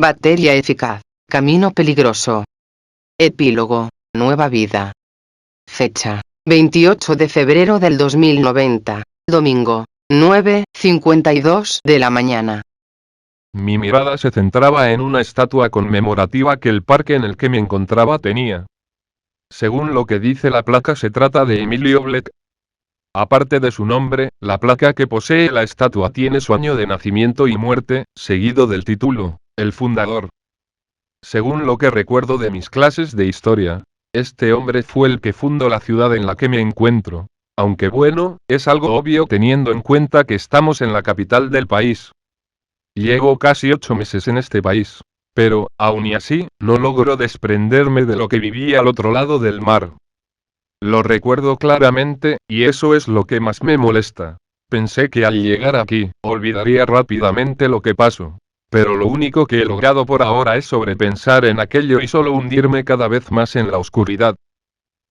Batería eficaz. Camino peligroso. Epílogo. Nueva vida. Fecha: 28 de febrero del 2090. Domingo, 9:52 de la mañana. Mi mirada se centraba en una estatua conmemorativa que el parque en el que me encontraba tenía. Según lo que dice la placa, se trata de Emilio Bleck. Aparte de su nombre, la placa que posee la estatua tiene su año de nacimiento y muerte, seguido del título, el fundador. Según lo que recuerdo de mis clases de historia, este hombre fue el que fundó la ciudad en la que me encuentro. Aunque bueno, es algo obvio teniendo en cuenta que estamos en la capital del país. Llevo casi 8 meses en este país. Pero, aun y así, no logro desprenderme de lo que viví al otro lado del mar. Lo recuerdo claramente, y eso es lo que más me molesta. Pensé que al llegar aquí, olvidaría rápidamente lo que pasó. Pero lo único que he logrado por ahora es sobrepensar en aquello y solo hundirme cada vez más en la oscuridad.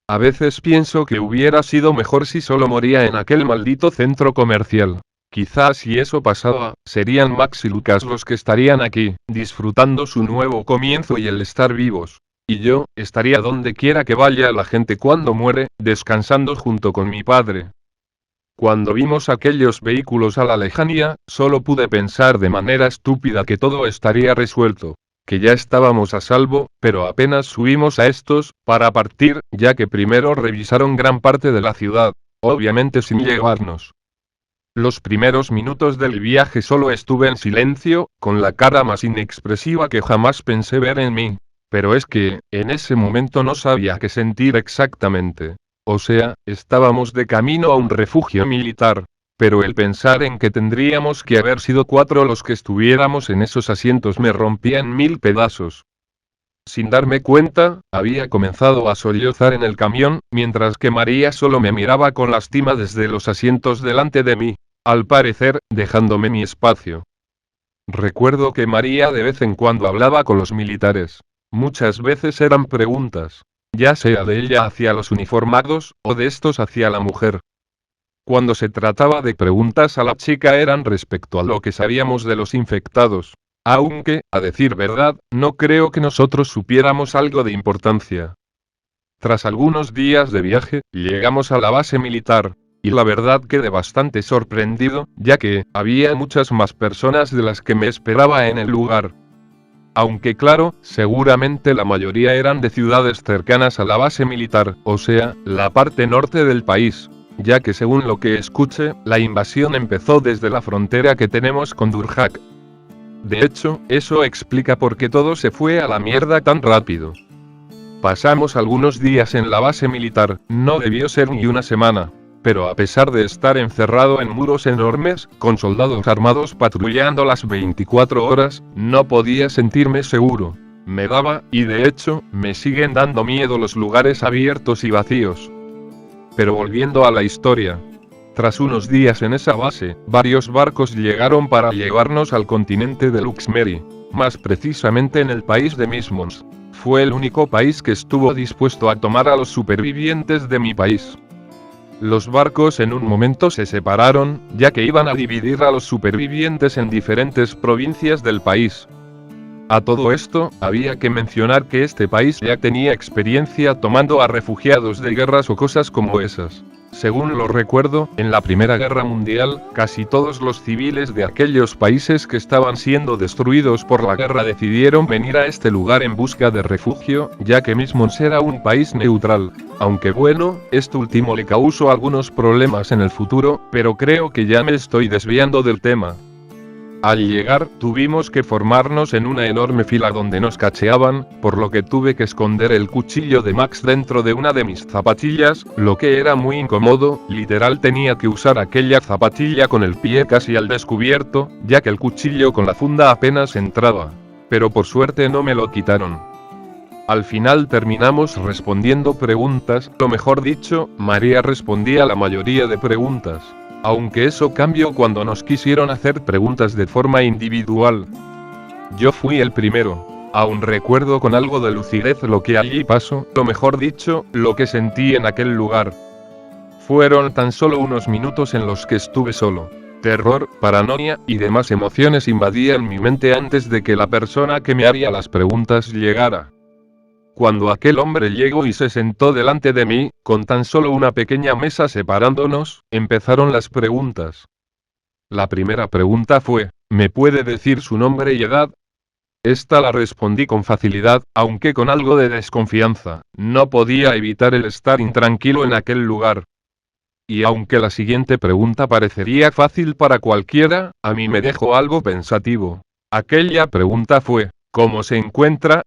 A veces pienso que hubiera sido mejor si solo moría en aquel maldito centro comercial. Quizás si eso pasaba, serían Max y Lucas los que estarían aquí, disfrutando su nuevo comienzo y el estar vivos. Y yo, estaría donde quiera que vaya la gente cuando muere, descansando junto con mi padre. Cuando vimos aquellos vehículos a la lejanía, solo pude pensar de manera estúpida que todo estaría resuelto, que ya estábamos a salvo, pero apenas subimos a estos, para partir, ya que primero revisaron gran parte de la ciudad, obviamente sin llevarnos. Los primeros minutos del viaje solo estuve en silencio, con la cara más inexpresiva que jamás pensé ver en mí. Pero es que, en ese momento no sabía qué sentir exactamente. O sea, estábamos de camino a un refugio militar. Pero el pensar en que tendríamos que haber sido 4 los que estuviéramos en esos asientos me rompía en 1000 pedazos. Sin darme cuenta, había comenzado a sollozar en el camión, mientras que María solo me miraba con lástima desde los asientos delante de mí, al parecer, dejándome mi espacio. Recuerdo que María de vez en cuando hablaba con los militares. Muchas veces eran preguntas, ya sea de ella hacia los uniformados, o de estos hacia la mujer. Cuando se trataba de preguntas a la chica eran respecto a lo que sabíamos de los infectados. Aunque, a decir verdad, no creo que nosotros supiéramos algo de importancia. Tras algunos días de viaje, llegamos a la base militar, y la verdad quedé bastante sorprendido, ya que, había muchas más personas de las que me esperaba en el lugar. Aunque claro, seguramente la mayoría eran de ciudades cercanas a la base militar, o sea, la parte norte del país, ya que según lo que escuché, la invasión empezó desde la frontera que tenemos con Durhak. De hecho, eso explica por qué todo se fue a la mierda tan rápido. Pasamos algunos días en la base militar, no debió ser ni una semana. Pero a pesar de estar encerrado en muros enormes, con soldados armados patrullando las 24 horas, no podía sentirme seguro. Me daba, y de hecho, me siguen dando miedo los lugares abiertos y vacíos. Pero volviendo a la historia. Tras unos días en esa base, varios barcos llegaron para llevarnos al continente de Luxmeri, más precisamente en el país de Mismons. Fue el único país que estuvo dispuesto a tomar a los supervivientes de mi país. Los barcos en un momento se separaron, ya que iban a dividir a los supervivientes en diferentes provincias del país. A todo esto, había que mencionar que este país ya tenía experiencia tomando a refugiados de guerras o cosas como esas. Según lo recuerdo, en la Primera Guerra Mundial, casi todos los civiles de aquellos países que estaban siendo destruidos por la guerra decidieron venir a este lugar en busca de refugio, ya que Mismons era un país neutral. Aunque bueno, esto último le causó algunos problemas en el futuro, pero creo que ya me estoy desviando del tema. Al llegar, tuvimos que formarnos en una enorme fila donde nos cacheaban, por lo que tuve que esconder el cuchillo de Max dentro de una de mis zapatillas, lo que era muy incómodo, literal tenía que usar aquella zapatilla con el pie casi al descubierto, ya que el cuchillo con la funda apenas entraba. Pero por suerte no me lo quitaron. Al final terminamos respondiendo preguntas, o mejor dicho, María respondía la mayoría de preguntas. Aunque eso cambió cuando nos quisieron hacer preguntas de forma individual. Yo fui el primero. Aún recuerdo con algo de lucidez lo que allí pasó, o mejor dicho, lo que sentí en aquel lugar. Fueron tan solo unos minutos en los que estuve solo. Terror, paranoia y demás emociones invadían mi mente antes de que la persona que me haría las preguntas llegara. Cuando aquel hombre llegó y se sentó delante de mí, con tan solo una pequeña mesa separándonos, empezaron las preguntas. La primera pregunta fue, ¿me puede decir su nombre y edad? Esta la respondí con facilidad, aunque con algo de desconfianza. No podía evitar el estar intranquilo en aquel lugar. Y aunque la siguiente pregunta parecería fácil para cualquiera, a mí me dejó algo pensativo. Aquella pregunta fue, ¿cómo se encuentra?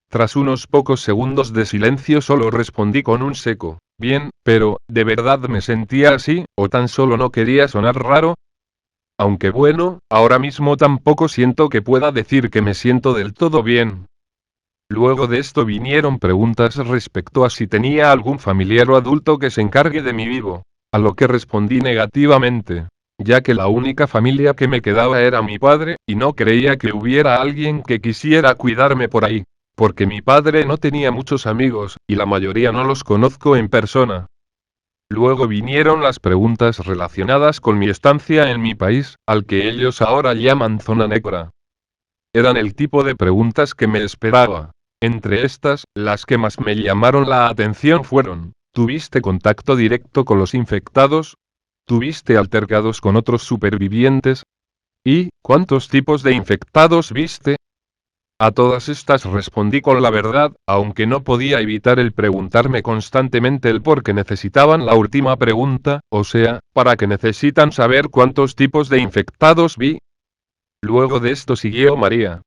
Tras unos pocos segundos de silencio solo respondí con un seco, bien, pero, ¿de verdad me sentía así, o tan solo no quería sonar raro? Aunque bueno, ahora mismo tampoco siento que pueda decir que me siento del todo bien. Luego de esto vinieron preguntas respecto a si tenía algún familiar o adulto que se encargue de mi vivo, a lo que respondí negativamente, ya que la única familia que me quedaba era mi padre, y no creía que hubiera alguien que quisiera cuidarme por ahí, porque mi padre no tenía muchos amigos, y la mayoría no los conozco en persona. Luego vinieron las preguntas relacionadas con mi estancia en mi país, al que ellos ahora llaman zona negra. Eran el tipo de preguntas que me esperaba. Entre estas, las que más me llamaron la atención fueron, ¿tuviste contacto directo con los infectados? ¿Tuviste altercados con otros supervivientes? ¿Y cuántos tipos de infectados viste? A todas estas respondí con la verdad, aunque no podía evitar el preguntarme constantemente el por qué necesitaban la última pregunta, o sea, ¿para qué necesitan saber cuántos tipos de infectados vi? Luego de esto siguió María.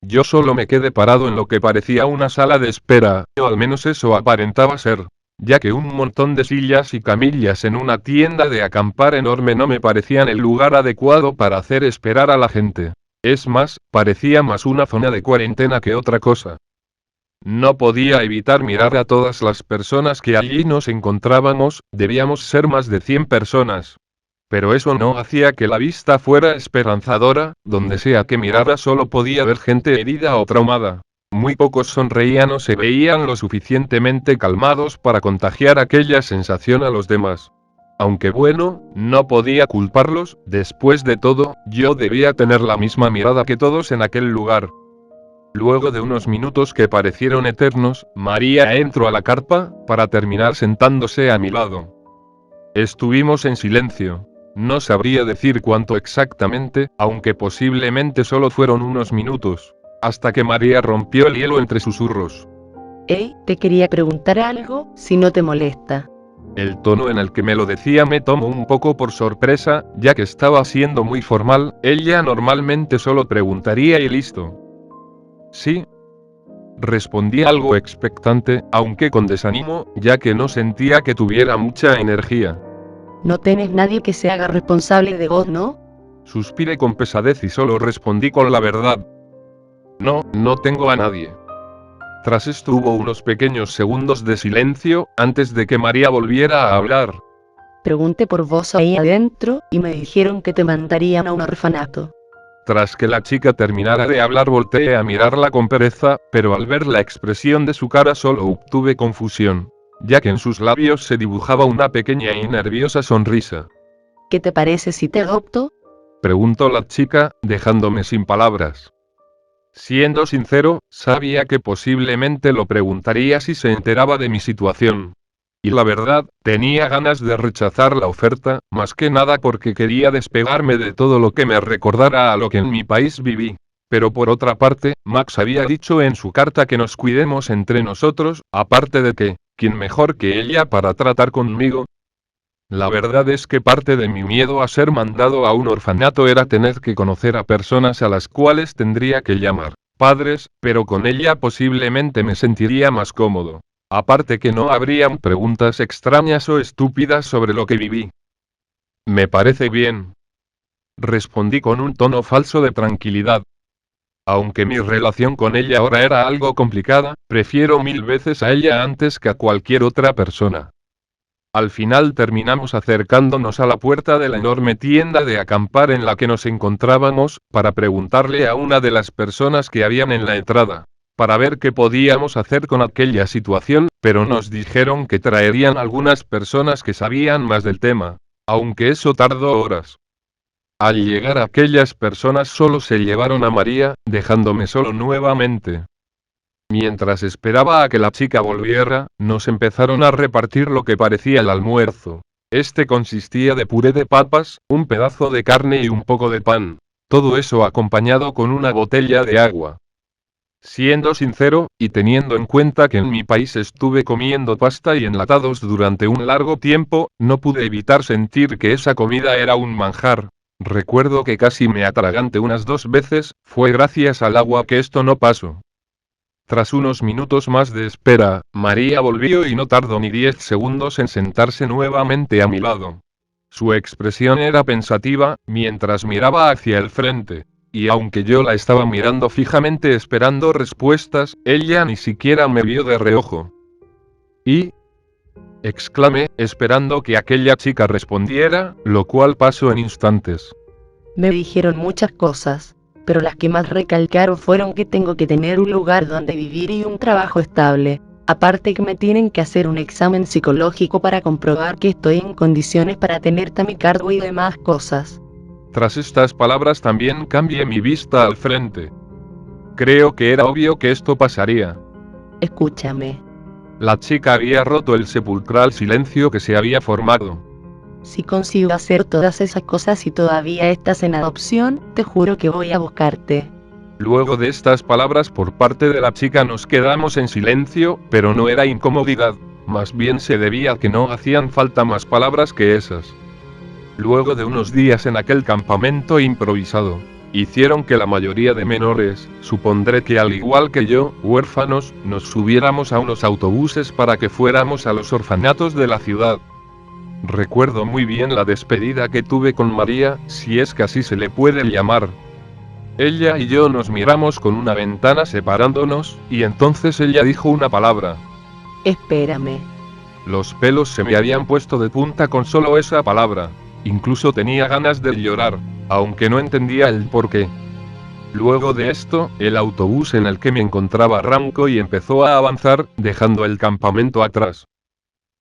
Yo solo me quedé parado en lo que parecía una sala de espera, o al menos eso aparentaba ser, ya que un montón de sillas y camillas en una tienda de acampar enorme no me parecían el lugar adecuado para hacer esperar a la gente. Es más, parecía más una zona de cuarentena que otra cosa. No podía evitar mirar a todas las personas que allí nos encontrábamos, debíamos ser más de 100 personas. Pero eso no hacía que la vista fuera esperanzadora, donde sea que mirara solo podía ver gente herida o traumada. Muy pocos sonreían o se veían lo suficientemente calmados para contagiar aquella sensación a los demás. Aunque bueno, no podía culparlos, después de todo, yo debía tener la misma mirada que todos en aquel lugar. Luego de unos minutos que parecieron eternos, María entró a la carpa, para terminar sentándose a mi lado. Estuvimos en silencio. No sabría decir cuánto exactamente, aunque posiblemente solo fueron unos minutos, hasta que María rompió el hielo entre susurros. Hey, te quería preguntar algo, si no te molesta. El tono en el que me lo decía me tomó un poco por sorpresa, ya que estaba siendo muy formal, ella normalmente solo preguntaría y listo. Sí. Respondí algo expectante, aunque con desánimo, ya que no sentía que tuviera mucha energía. No tenés nadie que se haga responsable de vos, ¿no? Suspiré con pesadez y solo respondí con la verdad. No, no tengo a nadie. Tras esto hubo unos pequeños segundos de silencio, antes de que María volviera a hablar. Pregunté por vos ahí adentro, y me dijeron que te mandarían a un orfanato. Tras que la chica terminara de hablar volteé a mirarla con pereza, pero al ver la expresión de su cara solo obtuve confusión, ya que en sus labios se dibujaba una pequeña y nerviosa sonrisa. ¿Qué te parece si te adopto? Preguntó la chica, dejándome sin palabras. Siendo sincero, sabía que posiblemente lo preguntaría si se enteraba de mi situación. Y la verdad, tenía ganas de rechazar la oferta, más que nada porque quería despegarme de todo lo que me recordara a lo que en mi país viví. Pero por otra parte, Max había dicho en su carta que nos cuidemos entre nosotros, aparte de que, ¿quién mejor que ella para tratar conmigo? La verdad es que parte de mi miedo a ser mandado a un orfanato era tener que conocer a personas a las cuales tendría que llamar padres, pero con ella posiblemente me sentiría más cómodo. Aparte que no habrían preguntas extrañas o estúpidas sobre lo que viví. Me parece bien. Respondí con un tono falso de tranquilidad. Aunque mi relación con ella ahora era algo complicada, prefiero 1000 veces a ella antes que a cualquier otra persona. Al final terminamos acercándonos a la puerta de la enorme tienda de acampar en la que nos encontrábamos, para preguntarle a una de las personas que habían en la entrada, para ver qué podíamos hacer con aquella situación, pero nos dijeron que traerían algunas personas que sabían más del tema, aunque eso tardó horas. Al llegar aquellas personas solo se llevaron a María, dejándome solo nuevamente. Mientras esperaba a que la chica volviera, nos empezaron a repartir lo que parecía el almuerzo. Este consistía de puré de papas, un pedazo de carne y un poco de pan. Todo eso acompañado con una botella de agua. Siendo sincero, y teniendo en cuenta que en mi país estuve comiendo pasta y enlatados durante un largo tiempo, no pude evitar sentir que esa comida era un manjar. Recuerdo que casi me atraganté unas 2 veces, fue gracias al agua que esto no pasó. Tras unos minutos más de espera, María volvió y no tardó ni 10 segundos en sentarse nuevamente a mi lado. Su expresión era pensativa, mientras miraba hacia el frente. Y aunque yo la estaba mirando fijamente esperando respuestas, ella ni siquiera me vio de reojo. ¿Y? Exclamé, esperando que aquella chica respondiera, lo cual pasó en instantes. Me dijeron muchas cosas, pero las que más recalcaron fueron que tengo que tener un lugar donde vivir y un trabajo estable. Aparte que me tienen que hacer un examen psicológico para comprobar que estoy en condiciones para tener tamicargo y demás cosas. Tras estas palabras también cambié mi vista al frente. Creo que era obvio que esto pasaría. Escúchame. La chica había roto el sepulcral silencio que se había formado. Si consigo hacer todas esas cosas y todavía estás en adopción, te juro que voy a buscarte. Luego de estas palabras por parte de la chica nos quedamos en silencio, pero no era incomodidad, más bien se debía a que no hacían falta más palabras que esas. Luego de unos días en aquel campamento improvisado, hicieron que la mayoría de menores, supondré que al igual que yo, huérfanos, nos subiéramos a unos autobuses para que fuéramos a los orfanatos de la ciudad. Recuerdo muy bien la despedida que tuve con María, si es que así se le puede llamar. Ella y yo nos miramos con una ventana separándonos, y entonces ella dijo una palabra. Espérame. Los pelos se me habían puesto de punta con solo esa palabra. Incluso tenía ganas de llorar, aunque no entendía el porqué. Luego de esto, el autobús en el que me encontraba arrancó y empezó a avanzar, dejando el campamento atrás.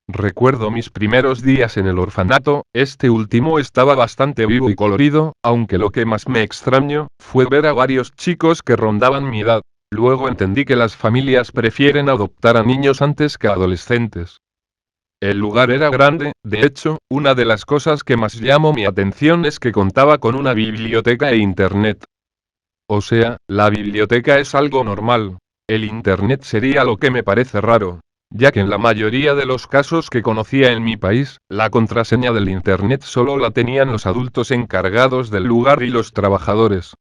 Recuerdo mis primeros días en el orfanato, este último estaba bastante vivo y colorido, aunque lo que más me extrañó, fue ver a varios chicos que rondaban mi edad. Luego entendí que las familias prefieren adoptar a niños antes que a adolescentes. El lugar era grande, de hecho, una de las cosas que más llamó mi atención es que contaba con una biblioteca e internet. O sea, la biblioteca es algo normal. El internet sería lo que me parece raro, ya que en la mayoría de los casos que conocía en mi país, la contraseña del internet solo la tenían los adultos encargados del lugar y los trabajadores.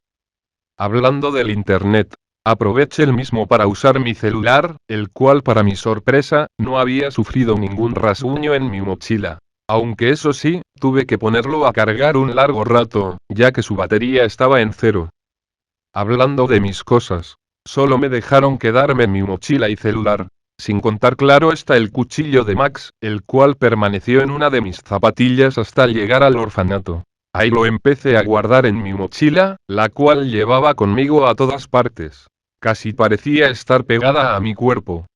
Hablando del internet, aproveché el mismo para usar mi celular, el cual para mi sorpresa, no había sufrido ningún rasguño en mi mochila. Aunque eso sí, tuve que ponerlo a cargar un largo rato, ya que su batería estaba en 0. Hablando de mis cosas, solo me dejaron quedarme mi mochila y celular. Sin contar claro está el cuchillo de Max, el cual permaneció en una de mis zapatillas hasta llegar al orfanato. Ahí lo empecé a guardar en mi mochila, la cual llevaba conmigo a todas partes. Casi parecía estar pegada a mi cuerpo.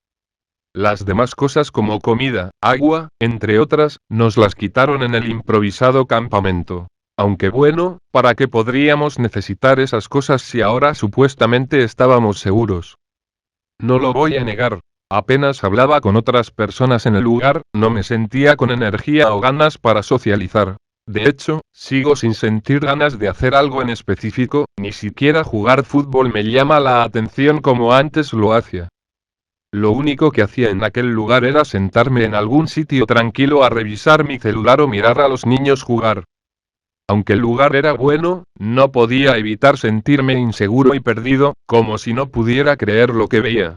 Las demás cosas como comida, agua, entre otras, nos las quitaron en el improvisado campamento. Aunque bueno, ¿para qué podríamos necesitar esas cosas si ahora supuestamente estábamos seguros? No lo voy a negar. Apenas hablaba con otras personas en el lugar, no me sentía con energía o ganas para socializar. De hecho, sigo sin sentir ganas de hacer algo en específico, ni siquiera jugar fútbol me llama la atención como antes lo hacía. Lo único que hacía en aquel lugar era sentarme en algún sitio tranquilo a revisar mi celular o mirar a los niños jugar. Aunque el lugar era bueno, no podía evitar sentirme inseguro y perdido, como si no pudiera creer lo que veía.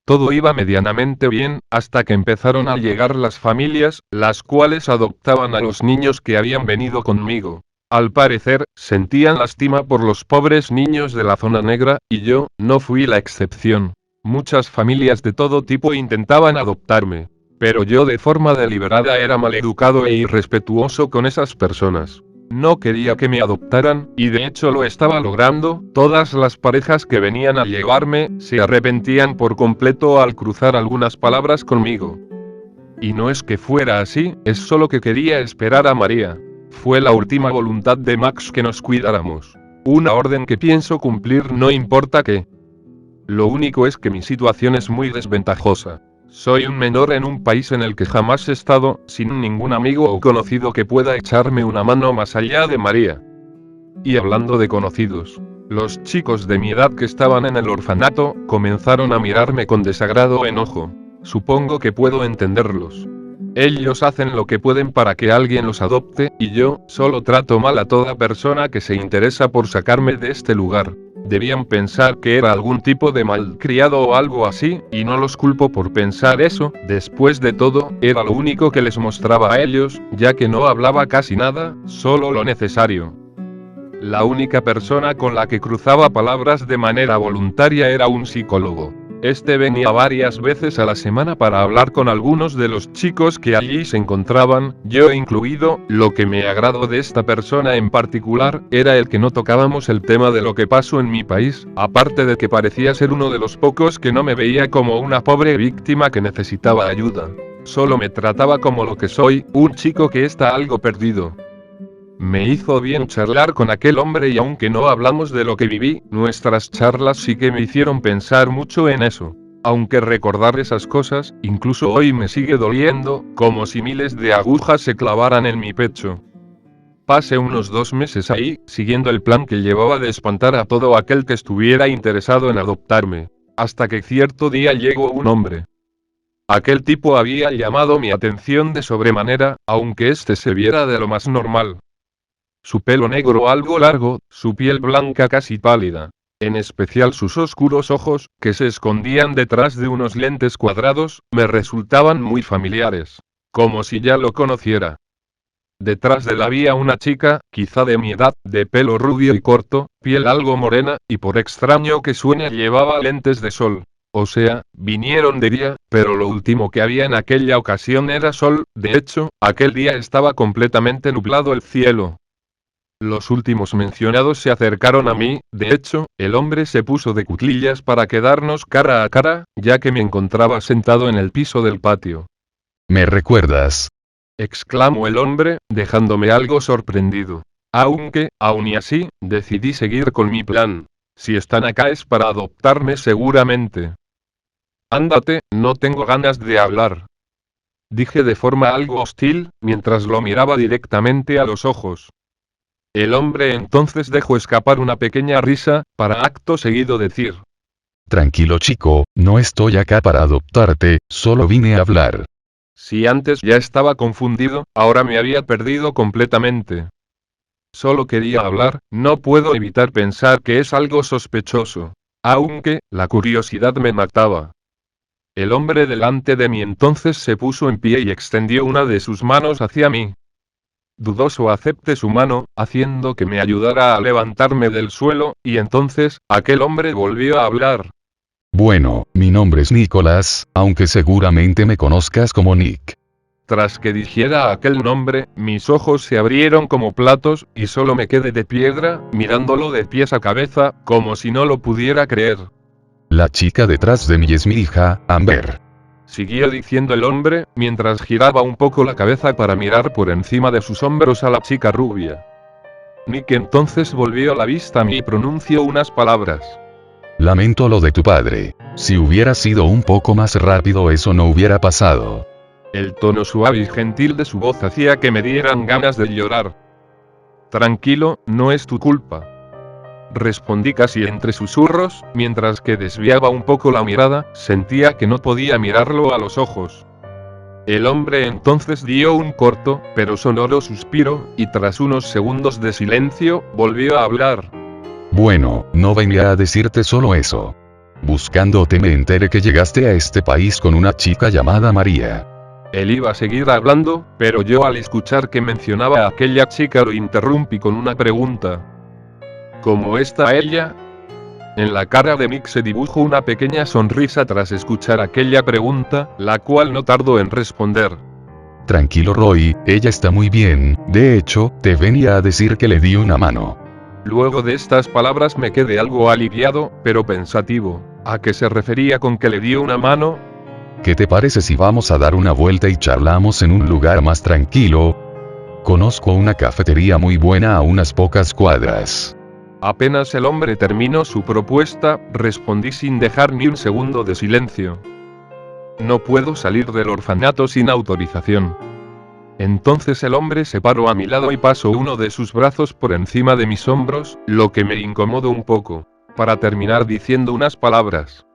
Todo iba medianamente bien, hasta que empezaron a llegar las familias, las cuales adoptaban a los niños que habían venido conmigo. Al parecer, sentían lástima por los pobres niños de la zona negra, y yo, no fui la excepción. Muchas familias de todo tipo intentaban adoptarme, pero yo de forma deliberada era maleducado e irrespetuoso con esas personas. No quería que me adoptaran, y de hecho lo estaba logrando. Todas las parejas que venían a llevarme, se arrepentían por completo al cruzar algunas palabras conmigo. Y no es que fuera así, es solo que quería esperar a María. Fue la última voluntad de Max que nos cuidáramos. Una orden que pienso cumplir no importa qué. Lo único es que mi situación es muy desventajosa. Soy un menor en un país en el que jamás he estado, sin ningún amigo o conocido que pueda echarme una mano más allá de María. Y hablando de conocidos, los chicos de mi edad que estaban en el orfanato, comenzaron a mirarme con desagrado o enojo. Supongo que puedo entenderlos. Ellos hacen lo que pueden para que alguien los adopte, y yo, solo trato mal a toda persona que se interesa por sacarme de este lugar. Debían pensar que era algún tipo de malcriado o algo así, y no los culpo por pensar eso. Después de todo, era lo único que les mostraba a ellos, ya que no hablaba casi nada, solo lo necesario. La única persona con la que cruzaba palabras de manera voluntaria era un psicólogo. Este venía varias veces a la semana para hablar con algunos de los chicos que allí se encontraban, yo incluido. Lo que me agradó de esta persona en particular, era el que no tocábamos el tema de lo que pasó en mi país, aparte de que parecía ser uno de los pocos que no me veía como una pobre víctima que necesitaba ayuda. Solo me trataba como lo que soy, un chico que está algo perdido. Me hizo bien charlar con aquel hombre y aunque no hablamos de lo que viví, nuestras charlas sí que me hicieron pensar mucho en eso. Aunque recordar esas cosas, incluso hoy me sigue doliendo, como si miles de agujas se clavaran en mi pecho. Pasé unos 2 meses ahí, siguiendo el plan que llevaba de espantar a todo aquel que estuviera interesado en adoptarme. Hasta que cierto día llegó un hombre. Aquel tipo había llamado mi atención de sobremanera, aunque este se viera de lo más normal. Su pelo negro algo largo, su piel blanca casi pálida. En especial sus oscuros ojos, que se escondían detrás de unos lentes cuadrados, me resultaban muy familiares. Como si ya lo conociera. Detrás de él había una chica, quizá de mi edad, de pelo rubio y corto, piel algo morena, y por extraño que suene llevaba lentes de sol. O sea, vinieron de día, pero lo último que había en aquella ocasión era sol. De hecho, aquel día estaba completamente nublado el cielo. Los últimos mencionados se acercaron a mí. De hecho, el hombre se puso de cuclillas para quedarnos cara a cara, ya que me encontraba sentado en el piso del patio. ¿Me recuerdas? Exclamó el hombre, dejándome algo sorprendido. Aunque, aún y así, decidí seguir con mi plan. Si están acá es para adoptarme seguramente. Ándate, no tengo ganas de hablar. Dije de forma algo hostil, mientras lo miraba directamente a los ojos. El hombre entonces dejó escapar una pequeña risa, para acto seguido decir: Tranquilo chico, no estoy acá para adoptarte, solo vine a hablar. Si antes ya estaba confundido, ahora me había perdido completamente. Solo quería hablar, no puedo evitar pensar que es algo sospechoso. Aunque, la curiosidad me mataba. El hombre delante de mí entonces se puso en pie y extendió una de sus manos hacia mí. Dudoso acepté su mano, haciendo que me ayudara a levantarme del suelo, y entonces, aquel hombre volvió a hablar. Bueno, mi nombre es Nicolás, aunque seguramente me conozcas como Nick. Tras que dijera aquel nombre, mis ojos se abrieron como platos, y solo me quedé de piedra, mirándolo de pies a cabeza, como si no lo pudiera creer. La chica detrás de mí es mi hija, Amber. Siguió diciendo el hombre, mientras giraba un poco la cabeza para mirar por encima de sus hombros a la chica rubia. Nick entonces volvió la vista a mí y pronunció unas palabras. Lamento lo de tu padre. Si hubiera sido un poco más rápido eso no hubiera pasado. El tono suave y gentil de su voz hacía que me dieran ganas de llorar. Tranquilo, no es tu culpa. Respondí casi entre susurros, mientras que desviaba un poco la mirada, sentía que no podía mirarlo a los ojos. El hombre entonces dio un corto, pero sonoro suspiro, y tras unos segundos de silencio, volvió a hablar. Bueno, no venía a decirte solo eso. Buscándote me enteré que llegaste a este país con una chica llamada María. Él iba a seguir hablando, pero yo al escuchar que mencionaba a aquella chica lo interrumpí con una pregunta. ¿Cómo está ella? En la cara de Nick se dibujó una pequeña sonrisa tras escuchar aquella pregunta, la cual no tardó en responder. Tranquilo Roy, ella está muy bien, de hecho, te venía a decir que le di una mano. Luego de estas palabras me quedé algo aliviado, pero pensativo. ¿A qué se refería con que le dio una mano? ¿Qué te parece si vamos a dar una vuelta y charlamos en un lugar más tranquilo? Conozco una cafetería muy buena a unas pocas cuadras. Apenas el hombre terminó su propuesta, respondí sin dejar ni un segundo de silencio. No puedo salir del orfanato sin autorización. Entonces el hombre se paró a mi lado y pasó uno de sus brazos por encima de mis hombros, lo que me incomodó un poco, para terminar diciendo unas palabras.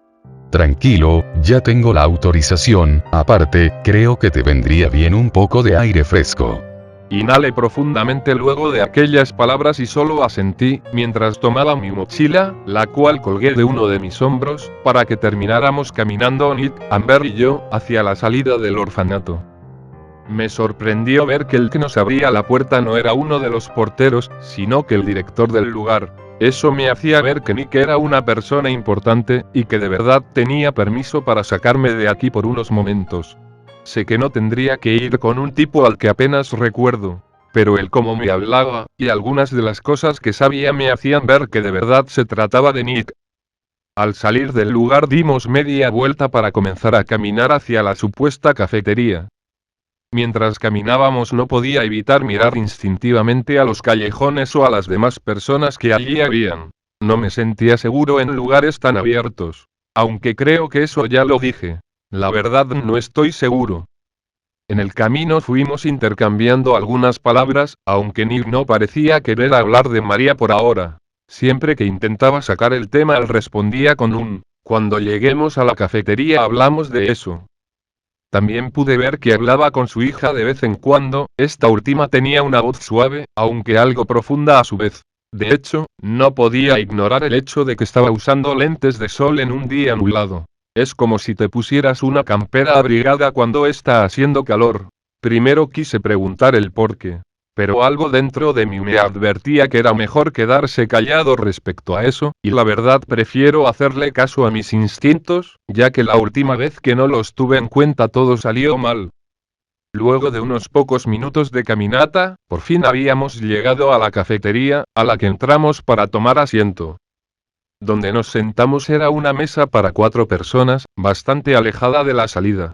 Tranquilo, ya tengo la autorización, aparte, creo que te vendría bien un poco de aire fresco. Inhalé profundamente luego de aquellas palabras y solo asentí, mientras tomaba mi mochila, la cual colgué de uno de mis hombros, para que termináramos caminando Nick, Amber y yo, hacia la salida del orfanato. Me sorprendió ver que el que nos abría la puerta no era uno de los porteros, sino que el director del lugar. Eso me hacía ver que Nick era una persona importante, y que de verdad tenía permiso para sacarme de aquí por unos momentos. Sé que no tendría que ir con un tipo al que apenas recuerdo, pero el cómo me hablaba, y algunas de las cosas que sabía me hacían ver que de verdad se trataba de Nick. Al salir del lugar dimos media vuelta para comenzar a caminar hacia la supuesta cafetería. Mientras caminábamos no podía evitar mirar instintivamente a los callejones o a las demás personas que allí habían. No me sentía seguro en lugares tan abiertos. Aunque creo que eso ya lo dije. La verdad no estoy seguro. En el camino fuimos intercambiando algunas palabras, aunque Nick no parecía querer hablar de María por ahora. Siempre que intentaba sacar el tema él respondía con un, cuando lleguemos a la cafetería hablamos de eso. También pude ver que hablaba con su hija de vez en cuando, esta última tenía una voz suave, aunque algo profunda a su vez. De hecho, no podía ignorar el hecho de que estaba usando lentes de sol en un día nublado. Es como si te pusieras una campera abrigada cuando está haciendo calor. Primero quise preguntar el por qué. Pero algo dentro de mí me advertía que era mejor quedarse callado respecto a eso, y la verdad prefiero hacerle caso a mis instintos, ya que la última vez que no los tuve en cuenta todo salió mal. Luego de unos pocos minutos de caminata, por fin habíamos llegado a la cafetería, a la que entramos para tomar asiento. Donde nos sentamos era una mesa para 4 personas, bastante alejada de la salida.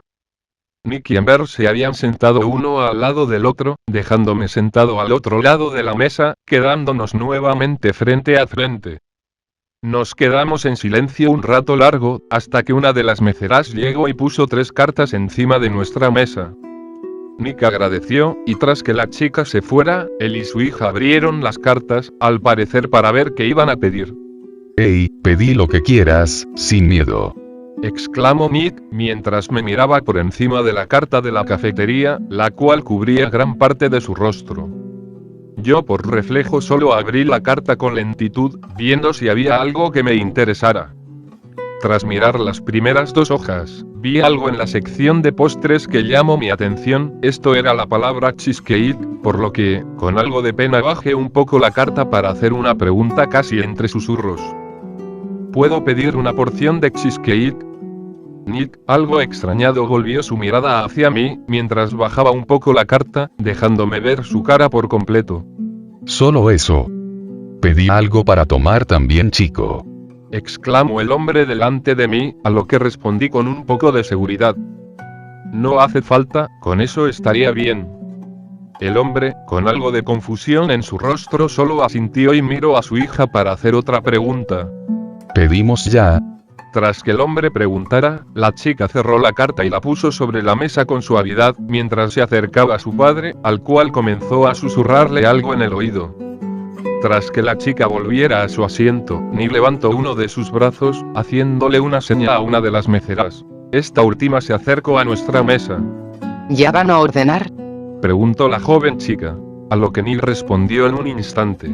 Nick y Amber se habían sentado uno al lado del otro, dejándome sentado al otro lado de la mesa, quedándonos nuevamente frente a frente. Nos quedamos en silencio un rato largo, hasta que una de las meseras llegó y puso 3 cartas encima de nuestra mesa. Nick agradeció, y tras que la chica se fuera, él y su hija abrieron las cartas, al parecer para ver qué iban a pedir. Hey, pedí lo que quieras, sin miedo. Exclamó Nick, mientras me miraba por encima de la carta de la cafetería, la cual cubría gran parte de su rostro. Yo por reflejo solo abrí la carta con lentitud, viendo si había algo que me interesara. Tras mirar las primeras 2 hojas, vi algo en la sección de postres que llamó mi atención, esto era la palabra cheesecake, por lo que, con algo de pena bajé un poco la carta para hacer una pregunta casi entre susurros. ¿Puedo pedir una porción de cheesecake? Nick, algo extrañado, volvió su mirada hacia mí, mientras bajaba un poco la carta, dejándome ver su cara por completo. Solo eso. Pedí algo para tomar también, chico. Exclamó el hombre delante de mí, a lo que respondí con un poco de seguridad. No hace falta, con eso estaría bien. El hombre, con algo de confusión en su rostro, solo asintió y miró a su hija para hacer otra pregunta. Pedimos ya. Tras que el hombre preguntara, la chica cerró la carta y la puso sobre la mesa con suavidad, mientras se acercaba a su padre, al cual comenzó a susurrarle algo en el oído. Tras que la chica volviera a su asiento, Nick levantó uno de sus brazos, haciéndole una seña a una de las meseras. Esta última se acercó a nuestra mesa. ¿Ya van a ordenar? Preguntó la joven chica, a lo que Nick respondió en un instante.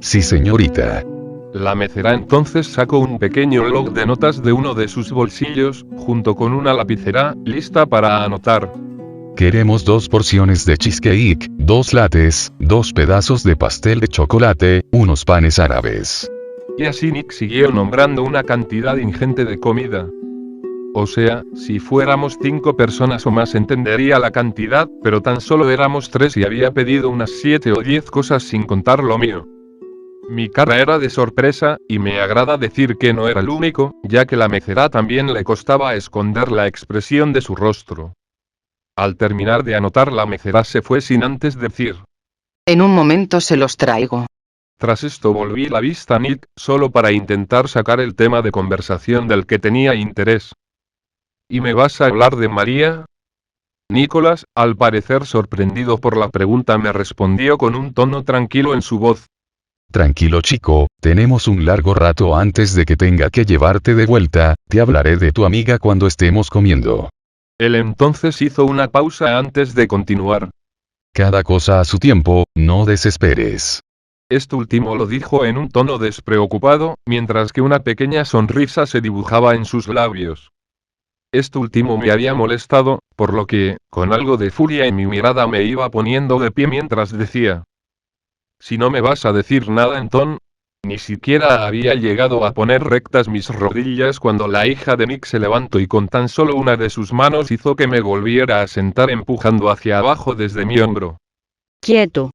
Sí, señorita. La mesera entonces sacó un pequeño log de notas de uno de sus bolsillos, junto con una lapicera, lista para anotar. Queremos 2 porciones de cheesecake, 2 lates, 2 pedazos de pastel de chocolate, unos panes árabes. Y así Nick siguió nombrando una cantidad ingente de comida. O sea, si fuéramos 5 personas o más entendería la cantidad, pero tan solo éramos 3 y había pedido unas 7 o 10 cosas sin contar lo mío. Mi cara era de sorpresa, y me agrada decir que no era el único, ya que la mesera también le costaba esconder la expresión de su rostro. Al terminar de anotar la meceras se fue sin antes decir. En un momento se los traigo. Tras esto volví la vista a Nick, solo para intentar sacar el tema de conversación del que tenía interés. ¿Y me vas a hablar de María? Nicolás, al parecer sorprendido por la pregunta, me respondió con un tono tranquilo en su voz. Tranquilo chico, tenemos un largo rato antes de que tenga que llevarte de vuelta, te hablaré de tu amiga cuando estemos comiendo. Él entonces hizo una pausa antes de continuar. Cada cosa a su tiempo, no desesperes. Esto último lo dijo en un tono despreocupado, mientras que una pequeña sonrisa se dibujaba en sus labios. Esto último me había molestado, por lo que, con algo de furia en mi mirada, me iba poniendo de pie mientras decía. Si no me vas a decir nada entonces. Ni siquiera había llegado a poner rectas mis rodillas cuando la hija de Nick se levantó y con tan solo una de sus manos hizo que me volviera a sentar empujando hacia abajo desde mi hombro. Quieto.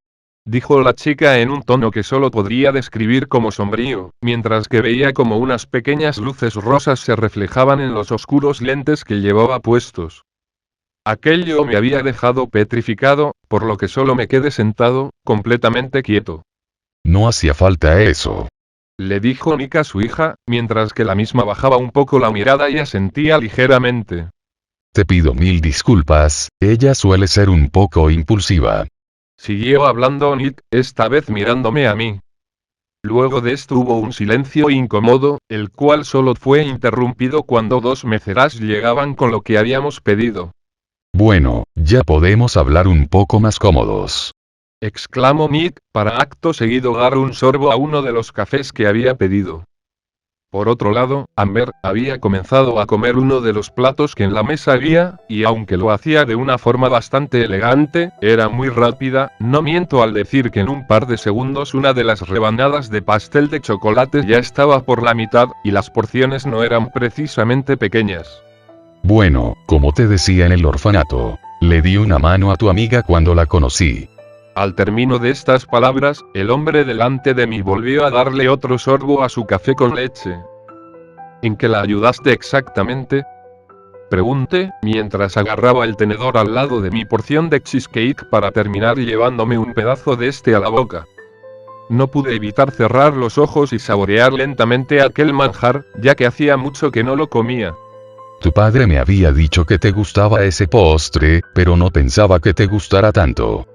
Dijo la chica en un tono que solo podría describir como sombrío, mientras que veía como unas pequeñas luces rosas se reflejaban en los oscuros lentes que llevaba puestos. Aquello me había dejado petrificado, por lo que solo me quedé sentado, completamente quieto. No hacía falta eso. Le dijo Nick a su hija, mientras que la misma bajaba un poco la mirada y asentía ligeramente. Te pido mil disculpas, ella suele ser un poco impulsiva. Siguió hablando Nick, esta vez mirándome a mí. Luego de esto hubo un silencio incómodo, el cual solo fue interrumpido cuando dos meseras llegaban con lo que habíamos pedido. Bueno, ya podemos hablar un poco más cómodos. Exclamó Nick, para acto seguido dar un sorbo a uno de los cafés que había pedido. Por otro lado, Amber había comenzado a comer uno de los platos que en la mesa había, y aunque lo hacía de una forma bastante elegante, era muy rápida, no miento al decir que en un par de segundos una de las rebanadas de pastel de chocolate ya estaba por la mitad, y las porciones no eran precisamente pequeñas. Bueno, como te decía en el orfanato, le di una mano a tu amiga cuando la conocí. Al término de estas palabras, el hombre delante de mí volvió a darle otro sorbo a su café con leche. ¿En qué la ayudaste exactamente? Pregunté, mientras agarraba el tenedor al lado de mi porción de cheesecake para terminar llevándome un pedazo de este a la boca. No pude evitar cerrar los ojos y saborear lentamente aquel manjar, ya que hacía mucho que no lo comía. Tu padre me había dicho que te gustaba ese postre, pero no pensaba que te gustara tanto.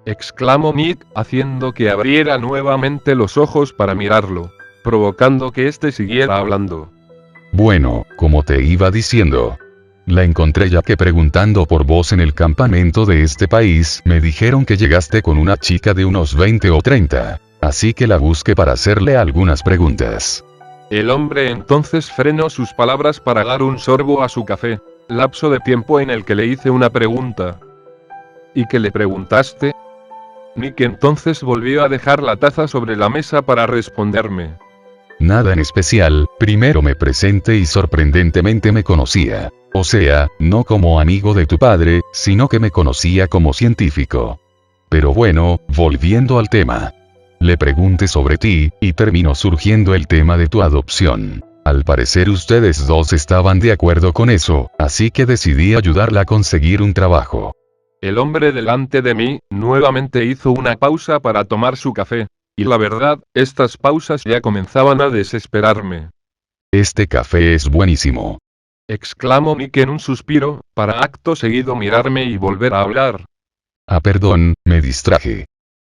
Exclamó Nick, haciendo que abriera nuevamente los ojos para mirarlo, provocando que éste siguiera hablando. Bueno, como te iba diciendo. La encontré ya que preguntando por vos en el campamento de este país, me dijeron que llegaste con una chica de unos 20 o 30, así que la busqué para hacerle algunas preguntas. El hombre entonces frenó sus palabras para dar un sorbo a su café, lapso de tiempo en el que le hice una pregunta. ¿Y qué le preguntaste? Nick entonces volvió a dejar la taza sobre la mesa para responderme. Nada en especial, primero me presenté y sorprendentemente me conocía. O sea, no como amigo de tu padre, sino que me conocía como científico. Pero bueno, volviendo al tema. Le pregunté sobre ti, y terminó surgiendo el tema de tu adopción. Al parecer ustedes dos estaban de acuerdo con eso, así que decidí ayudarla a conseguir un trabajo. El hombre delante de mí, nuevamente hizo una pausa para tomar su café. Y la verdad, estas pausas ya comenzaban a desesperarme. Este café es buenísimo. Exclamó Nick en un suspiro, para acto seguido mirarme y volver a hablar. Ah, perdón, me distraje.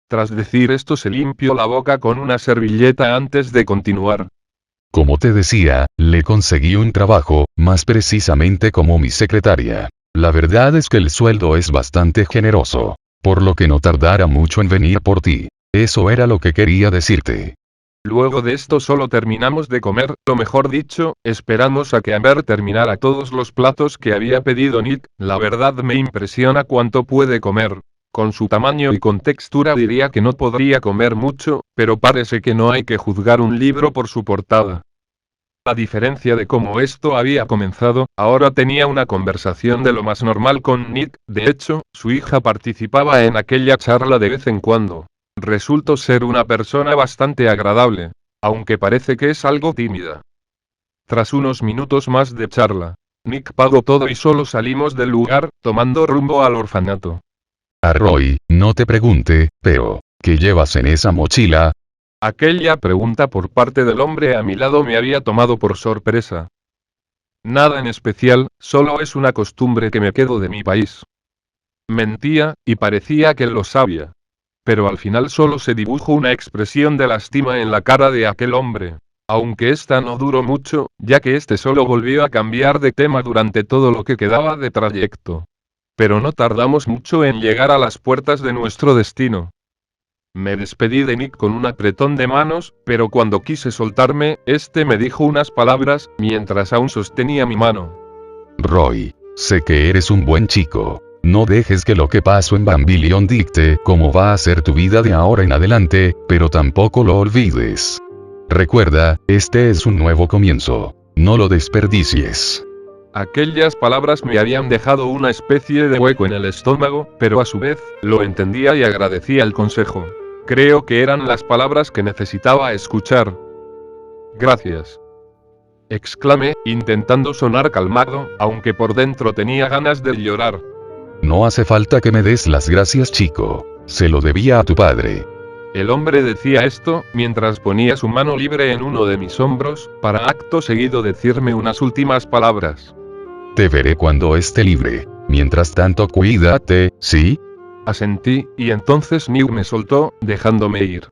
Tras decir esto se limpió la boca con una servilleta antes de continuar. Como te decía, le conseguí un trabajo, más precisamente como mi secretaria. La verdad es que el sueldo es bastante generoso, por lo que no tardará mucho en venir por ti. Eso era lo que quería decirte. Luego de esto solo terminamos de comer, o mejor dicho, esperamos a que Amber terminara todos los platos que había pedido Nick. La verdad me impresiona cuánto puede comer. Con su tamaño y con textura diría que no podría comer mucho, pero parece que no hay que juzgar un libro por su portada. A diferencia de cómo esto había comenzado, ahora tenía una conversación de lo más normal con Nick. De hecho, su hija participaba en aquella charla de vez en cuando. Resultó ser una persona bastante agradable, aunque parece que es algo tímida. Tras unos minutos más de charla, Nick pagó todo y solo salimos del lugar, tomando rumbo al orfanato. A Roy, no te pregunte, pero, ¿qué llevas en esa mochila? Aquella pregunta por parte del hombre a mi lado me había tomado por sorpresa. Nada en especial, solo es una costumbre que me quedo de mi país. Mentía, y parecía que lo sabía. Pero al final solo se dibujó una expresión de lástima en la cara de aquel hombre. Aunque esta no duró mucho, ya que este solo volvió a cambiar de tema durante todo lo que quedaba de trayecto. Pero no tardamos mucho en llegar a las puertas de nuestro destino. Me despedí de Nick con un apretón de manos, pero cuando quise soltarme, este me dijo unas palabras, mientras aún sostenía mi mano. Roy, sé que eres un buen chico. No dejes que lo que pasó en Bambilion dicte cómo va a ser tu vida de ahora en adelante, pero tampoco lo olvides. Recuerda, este es un nuevo comienzo. No lo desperdicies. Aquellas palabras me habían dejado una especie de hueco en el estómago, pero a su vez, lo entendía y agradecía el consejo. Creo que eran las palabras que necesitaba escuchar. Gracias. Exclamé, intentando sonar calmado, aunque por dentro tenía ganas de llorar. No hace falta que me des las gracias, chico. Se lo debía a tu padre. El hombre decía esto, mientras ponía su mano libre en uno de mis hombros, para acto seguido decirme unas últimas palabras. Te veré cuando esté libre. Mientras tanto, cuídate, ¿sí? Asentí, y entonces Nick me soltó, dejándome ir.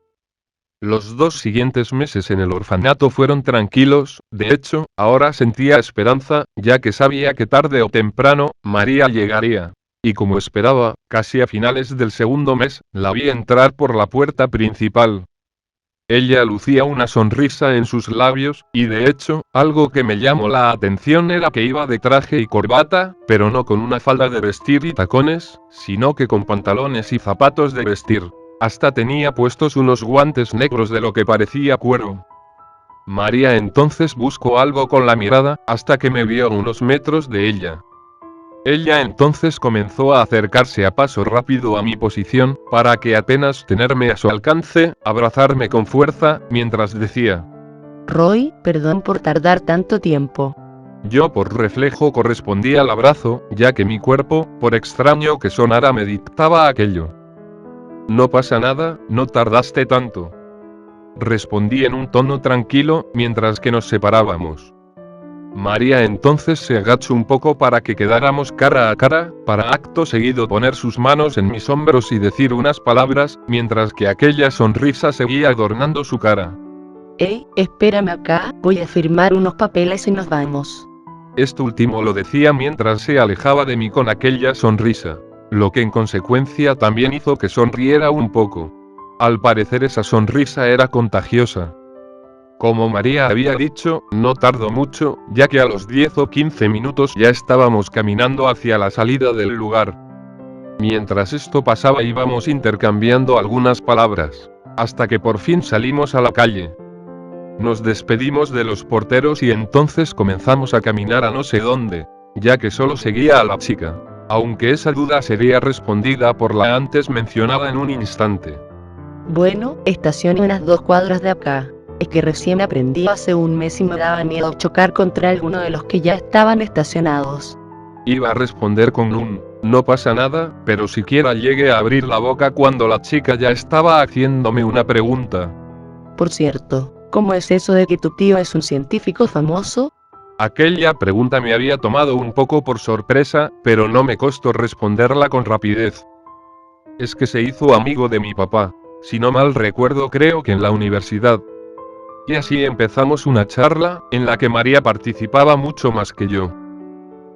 Los 2 siguientes meses en el orfanato fueron tranquilos, de hecho, ahora sentía esperanza, ya que sabía que tarde o temprano, María llegaría. Y como esperaba, casi a finales del segundo mes, la vi entrar por la puerta principal. Ella lucía una sonrisa en sus labios, y de hecho, algo que me llamó la atención era que iba de traje y corbata, pero no con una falda de vestir y tacones, sino que con pantalones y zapatos de vestir. Hasta tenía puestos unos guantes negros de lo que parecía cuero. María entonces buscó algo con la mirada, hasta que me vio a unos metros de ella. Ella entonces comenzó a acercarse a paso rápido a mi posición, para que apenas tenerme a su alcance, abrazarme con fuerza, mientras decía: Roy, perdón por tardar tanto tiempo. Yo por reflejo correspondí al abrazo, ya que mi cuerpo, por extraño que sonara, me dictaba aquello. No pasa nada, no tardaste tanto. Respondí en un tono tranquilo, mientras que nos separábamos. María entonces se agachó un poco para que quedáramos cara a cara, para acto seguido poner sus manos en mis hombros y decir unas palabras, mientras que aquella sonrisa seguía adornando su cara. Hey, espérame acá, voy a firmar unos papeles y nos vamos. Esto último lo decía mientras se alejaba de mí con aquella sonrisa, lo que en consecuencia también hizo que sonriera un poco. Al parecer esa sonrisa era contagiosa. Como María había dicho, no tardó mucho, ya que a los 10 o 15 minutos ya estábamos caminando hacia la salida del lugar. Mientras esto pasaba íbamos intercambiando algunas palabras, hasta que por fin salimos a la calle. Nos despedimos de los porteros y entonces comenzamos a caminar a no sé dónde, ya que solo seguía a la chica, aunque esa duda sería respondida por la antes mencionada en un instante. Bueno, estacioné unas 2 cuadras de acá. Es que recién aprendí hace un mes y me daba miedo chocar contra alguno de los que ya estaban estacionados. Iba a responder con un no pasa nada, pero siquiera llegué a abrir la boca cuando la chica ya estaba haciéndome una pregunta. Por cierto, ¿cómo es eso de que tu tío es un científico famoso? Aquella pregunta me había tomado un poco por sorpresa, pero no me costó responderla con rapidez. Es que se hizo amigo de mi papá, si no mal recuerdo creo que en la universidad. Y así empezamos una charla, en la que María participaba mucho más que yo.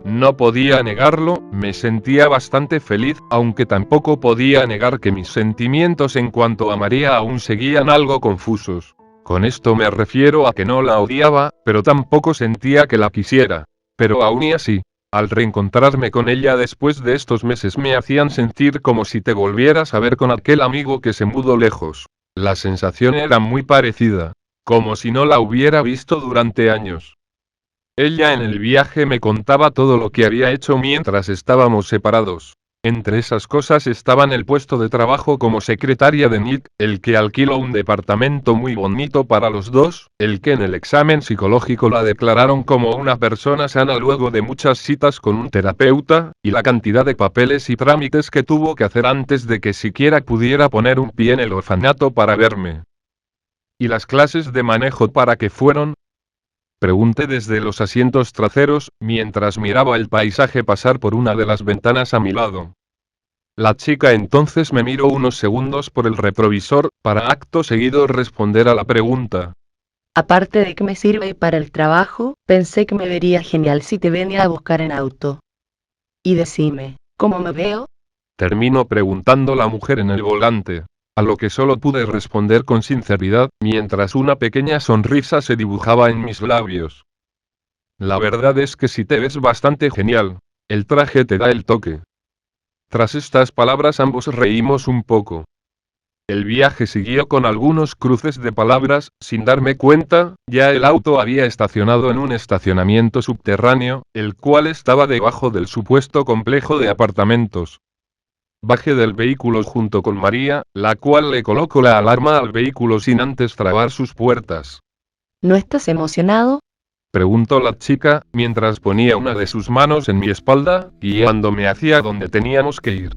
No podía negarlo, me sentía bastante feliz, aunque tampoco podía negar que mis sentimientos en cuanto a María aún seguían algo confusos. Con esto me refiero a que no la odiaba, pero tampoco sentía que la quisiera. Pero aún y así, al reencontrarme con ella después de estos meses me hacían sentir como si te volvieras a ver con aquel amigo que se mudó lejos. La sensación era muy parecida. Como si no la hubiera visto durante años. Ella en el viaje me contaba todo lo que había hecho mientras estábamos separados. Entre esas cosas estaban el puesto de trabajo como secretaria de Nick, el que alquiló un departamento muy bonito para los dos, el que en el examen psicológico la declararon como una persona sana luego de muchas citas con un terapeuta, y la cantidad de papeles y trámites que tuvo que hacer antes de que siquiera pudiera poner un pie en el orfanato para verme. ¿Y las clases de manejo para qué fueron? Pregunté desde los asientos traseros, mientras miraba el paisaje pasar por una de las ventanas a mi lado. La chica entonces me miró unos segundos por el retrovisor, para acto seguido responder a la pregunta. Aparte de que me sirve para el trabajo, pensé que me vería genial si te venía a buscar en auto. Y decime, ¿cómo me veo? Terminó preguntando la mujer en el volante. A lo que solo pude responder con sinceridad, mientras una pequeña sonrisa se dibujaba en mis labios. La verdad es que sí te ves bastante genial. El traje te da el toque. Tras estas palabras ambos reímos un poco. El viaje siguió con algunos cruces de palabras, sin darme cuenta, ya el auto había estacionado en un estacionamiento subterráneo, el cual estaba debajo del supuesto complejo de apartamentos. Bajé del vehículo junto con María, la cual le colocó la alarma al vehículo sin antes trabar sus puertas. ¿No estás emocionado? Preguntó la chica, mientras ponía una de sus manos en mi espalda, guiándome hacia donde teníamos que ir.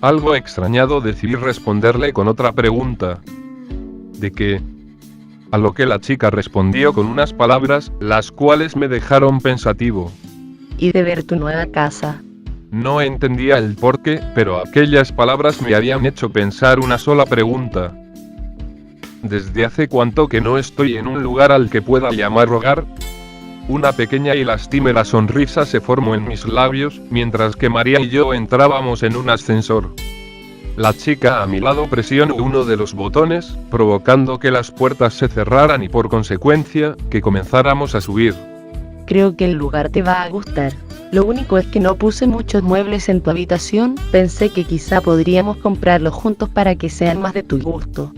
Algo extrañado decidí responderle con otra pregunta. ¿De qué? A lo que la chica respondió con unas palabras, las cuales me dejaron pensativo. Y de ver tu nueva casa. No entendía el porqué, pero aquellas palabras me habían hecho pensar una sola pregunta. ¿Desde hace cuánto que no estoy en un lugar al que pueda llamar hogar? Una pequeña y lastimera sonrisa se formó en mis labios, mientras que María y yo entrábamos en un ascensor. La chica a mi lado presionó uno de los botones, provocando que las puertas se cerraran y por consecuencia, que comenzáramos a subir. Creo que el lugar te va a gustar. Lo único es que no puse muchos muebles en tu habitación, pensé que quizá podríamos comprarlos juntos para que sean más de tu gusto.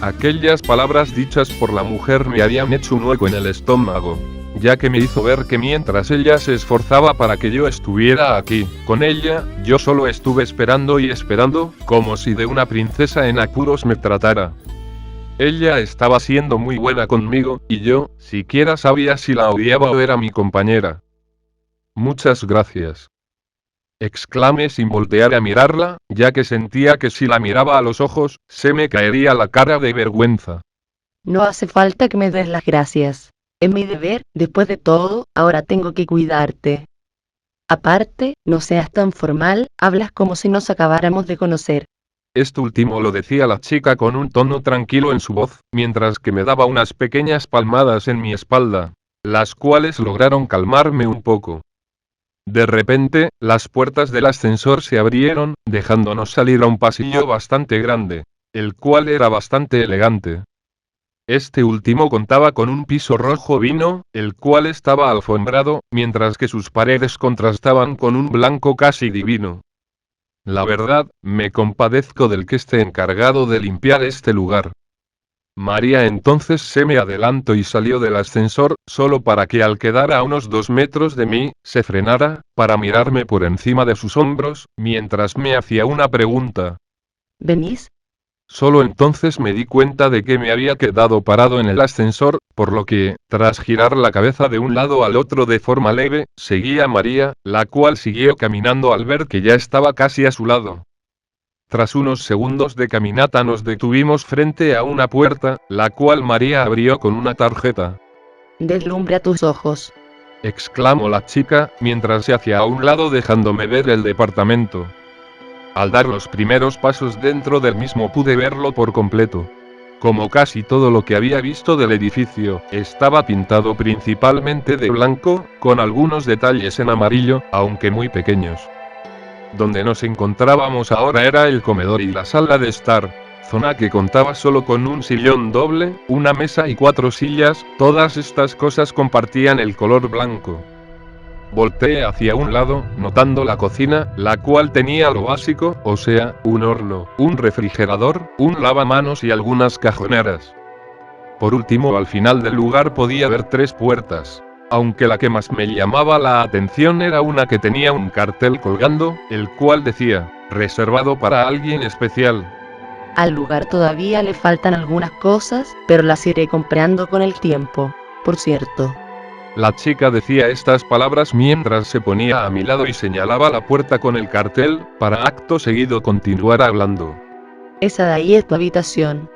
Aquellas palabras dichas por la mujer me habían hecho un hueco en el estómago, ya que me hizo ver que mientras ella se esforzaba para que yo estuviera aquí, con ella, yo solo estuve esperando y esperando, como si de una princesa en apuros me tratara. Ella estaba siendo muy buena conmigo, y yo, siquiera sabía si la odiaba o era mi compañera. Muchas gracias. Exclamé sin voltear a mirarla, ya que sentía que si la miraba a los ojos, se me caería la cara de vergüenza. No hace falta que me des las gracias. Es mi deber, después de todo, ahora tengo que cuidarte. Aparte, no seas tan formal, hablas como si nos acabáramos de conocer. Esto último lo decía la chica con un tono tranquilo en su voz, mientras que me daba unas pequeñas palmadas en mi espalda, las cuales lograron calmarme un poco. De repente, las puertas del ascensor se abrieron, dejándonos salir a un pasillo bastante grande, el cual era bastante elegante. Este último contaba con un piso rojo vino, el cual estaba alfombrado, mientras que sus paredes contrastaban con un blanco casi divino. La verdad, me compadezco del que esté encargado de limpiar este lugar. María entonces se me adelantó y salió del ascensor, solo para que al quedar a unos 2 metros de mí, se frenara, para mirarme por encima de sus hombros, mientras me hacía una pregunta. ¿Venís? Solo entonces me di cuenta de que me había quedado parado en el ascensor, por lo que, tras girar la cabeza de un lado al otro de forma leve, seguí a María, la cual siguió caminando al ver que ya estaba casi a su lado. Tras unos segundos de caminata nos detuvimos frente a una puerta, la cual María abrió con una tarjeta. Deslumbra tus ojos. Exclamó la chica, mientras se hacía a un lado dejándome ver el departamento. Al dar los primeros pasos dentro del mismo pude verlo por completo. Como casi todo lo que había visto del edificio, estaba pintado principalmente de blanco, con algunos detalles en amarillo, aunque muy pequeños. Donde nos encontrábamos ahora era el comedor y la sala de estar, zona que contaba solo con un sillón doble, una mesa y 4 sillas, todas estas cosas compartían el color blanco. Volteé hacia un lado, notando la cocina, la cual tenía lo básico, o sea, un horno, un refrigerador, un lavamanos y algunas cajoneras. Por último, al final del lugar podía ver 3 puertas. Aunque la que más me llamaba la atención era una que tenía un cartel colgando, el cual decía, reservado para alguien especial. Al lugar todavía le faltan algunas cosas, pero las iré comprando con el tiempo. Por cierto, La chica decía estas palabras mientras se ponía a mi lado y señalaba la puerta con el cartel, para acto seguido continuar hablando. esa de ahí es tu habitación.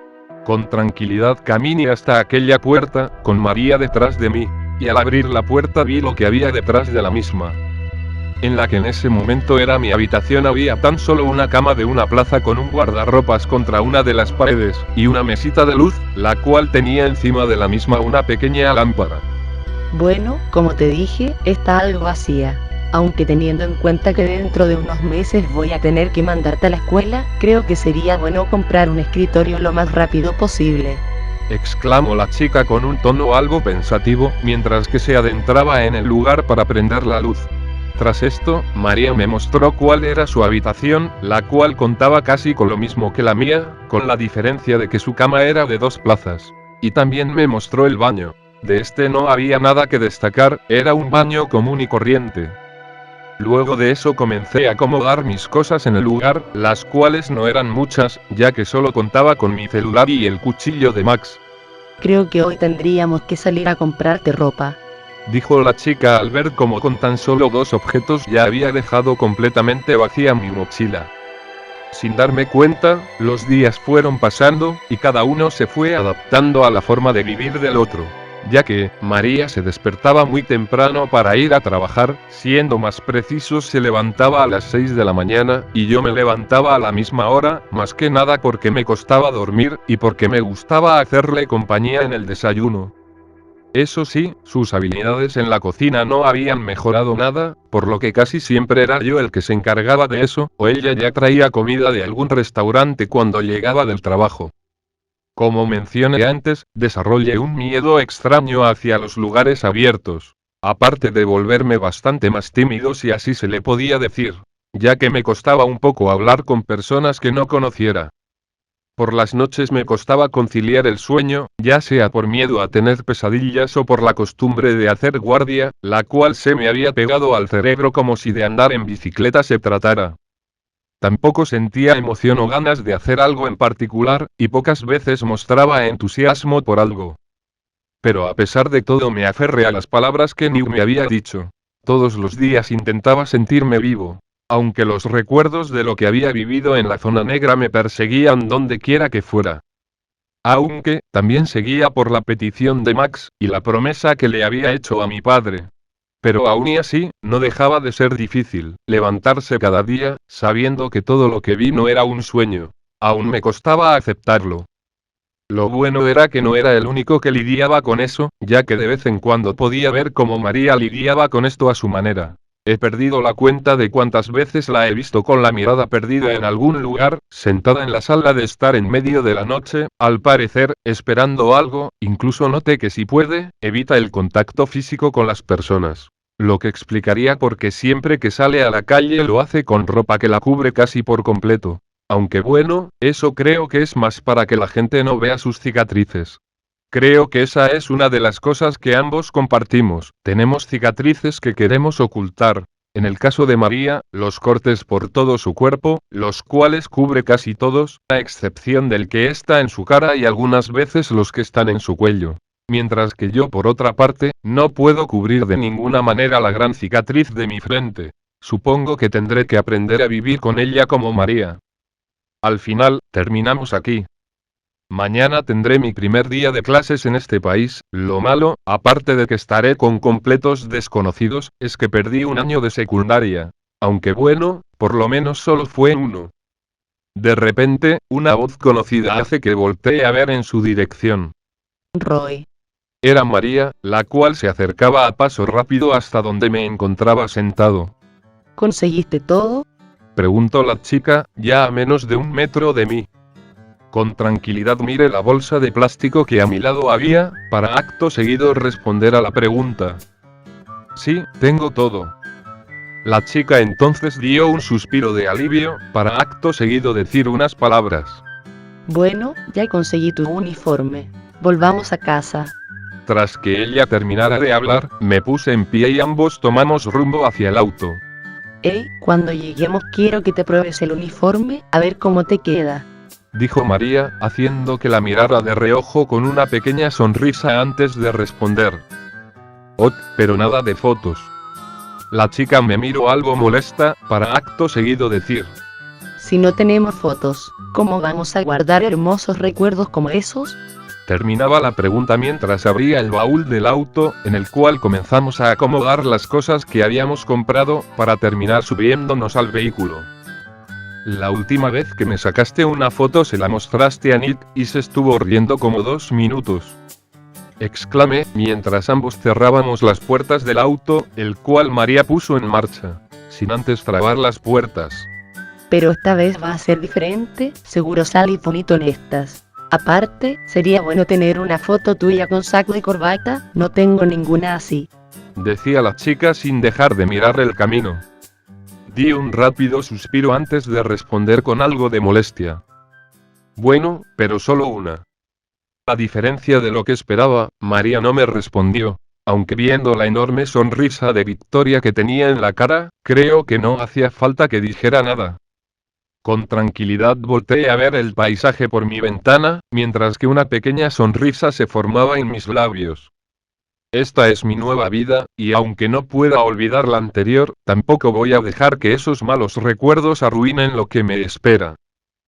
Con tranquilidad caminé hasta aquella puerta, con María detrás de mí, y al abrir la puerta vi lo que había detrás de la misma. En la que en ese momento era mi habitación había tan solo una cama de una plaza con un guardarropas contra una de las paredes, y una mesita de luz, la cual tenía encima de la misma una pequeña lámpara. Bueno, como te dije, está algo vacía. Aunque teniendo en cuenta que dentro de unos meses voy a tener que mandarte a la escuela, creo que sería bueno comprar un escritorio lo más rápido posible. Exclamó la chica con un tono algo pensativo, mientras que se adentraba en el lugar para prender la luz. Tras esto, María me mostró cuál era su habitación, la cual contaba casi con lo mismo que la mía, con la diferencia de que su cama era de 2 plazas. Y también me mostró el baño. De este no había nada que destacar, era un baño común y corriente. Luego de eso comencé a acomodar mis cosas en el lugar, las cuales no eran muchas, ya que solo contaba con mi celular y el cuchillo de Max. Creo que hoy tendríamos que salir a comprarte ropa. Dijo la chica al ver cómo con tan solo 2 objetos ya había dejado completamente vacía mi mochila. Sin darme cuenta, los días fueron pasando, y cada uno se fue adaptando a la forma de vivir del otro. Ya que, María se despertaba muy temprano para ir a trabajar, siendo más precisos se levantaba a las 6 de la mañana, y yo me levantaba a la misma hora, más que nada porque me costaba dormir, y porque me gustaba hacerle compañía en el desayuno. Eso sí, sus habilidades en la cocina no habían mejorado nada, por lo que casi siempre era yo el que se encargaba de eso, o ella ya traía comida de algún restaurante cuando llegaba del trabajo. Como mencioné antes, desarrollé un miedo extraño hacia los lugares abiertos. Aparte de volverme bastante más tímido si así se le podía decir, ya que me costaba un poco hablar con personas que no conociera. Por las noches me costaba conciliar el sueño, ya sea por miedo a tener pesadillas o por la costumbre de hacer guardia, la cual se me había pegado al cerebro como si de andar en bicicleta se tratara. Tampoco sentía emoción o ganas de hacer algo en particular, y pocas veces mostraba entusiasmo por algo. Pero a pesar de todo me aferré a las palabras que New me había dicho. Todos los días intentaba sentirme vivo. Aunque los recuerdos de lo que había vivido en la zona negra me perseguían donde quiera que fuera. Aunque, también seguía por la petición de Max, y la promesa que le había hecho a mi padre. Pero aún y así, no dejaba de ser difícil, levantarse cada día, sabiendo que todo lo que vi no era un sueño. Aún me costaba aceptarlo. Lo bueno era que no era el único que lidiaba con eso, ya que de vez en cuando podía ver cómo María lidiaba con esto a su manera. He perdido la cuenta de cuántas veces la he visto con la mirada perdida en algún lugar, sentada en la sala de estar en medio de la noche, al parecer, esperando algo, incluso noté que si puede, evita el contacto físico con las personas. Lo que explicaría por qué siempre que sale a la calle lo hace con ropa que la cubre casi por completo. Aunque bueno, eso creo que es más para que la gente no vea sus cicatrices. Creo que esa es una de las cosas que ambos compartimos, tenemos cicatrices que queremos ocultar. En el caso de María, los cortes por todo su cuerpo, los cuales cubre casi todos, a excepción del que está en su cara y algunas veces los que están en su cuello. Mientras que yo por otra parte, no puedo cubrir de ninguna manera la gran cicatriz de mi frente. Supongo que tendré que aprender a vivir con ella como María. Al final, terminamos aquí. Mañana tendré mi primer día de clases en este país, lo malo, aparte de que estaré con completos desconocidos, es que perdí un año de secundaria. Aunque bueno, por lo menos solo fue uno. De repente, una voz conocida hace que voltee a ver en su dirección. Roy. Era María, la cual se acercaba a paso rápido hasta donde me encontraba sentado. ¿Conseguiste todo? Preguntó la chica, ya a menos de 1 metro de mí. Con tranquilidad miré la bolsa de plástico que a mi lado había, para acto seguido responder a la pregunta. Sí, tengo todo. La chica entonces dio un suspiro de alivio, para acto seguido decir unas palabras. Bueno, ya conseguí tu uniforme. Volvamos a casa. Tras que ella terminara de hablar, me puse en pie y ambos tomamos rumbo hacia el auto. Hey, cuando lleguemos quiero que te pruebes el uniforme, a ver cómo te queda. Dijo María, haciendo que la mirara de reojo con una pequeña sonrisa antes de responder. Oh, pero nada de fotos. La chica me miró algo molesta, para acto seguido decir. Si no tenemos fotos, ¿cómo vamos a guardar hermosos recuerdos como esos? Terminaba la pregunta mientras abría el baúl del auto, en el cual comenzamos a acomodar las cosas que habíamos comprado, para terminar subiéndonos al vehículo. La última vez que me sacaste una foto se la mostraste a Nick, y se estuvo riendo como 2 minutos. Exclamé, mientras ambos cerrábamos las puertas del auto, el cual María puso en marcha, sin antes trabar las puertas. Pero esta vez va a ser diferente, seguro salís bonito en estas. Aparte, sería bueno tener una foto tuya con saco y corbata, no tengo ninguna así. Decía la chica sin dejar de mirar el camino. Di un rápido suspiro antes de responder con algo de molestia. Bueno, pero solo una. A diferencia de lo que esperaba, María no me respondió, aunque viendo la enorme sonrisa de victoria que tenía en la cara, creo que no hacía falta que dijera nada. Con tranquilidad volteé a ver el paisaje por mi ventana, mientras que una pequeña sonrisa se formaba en mis labios. Esta es mi nueva vida, y aunque no pueda olvidar la anterior, tampoco voy a dejar que esos malos recuerdos arruinen lo que me espera.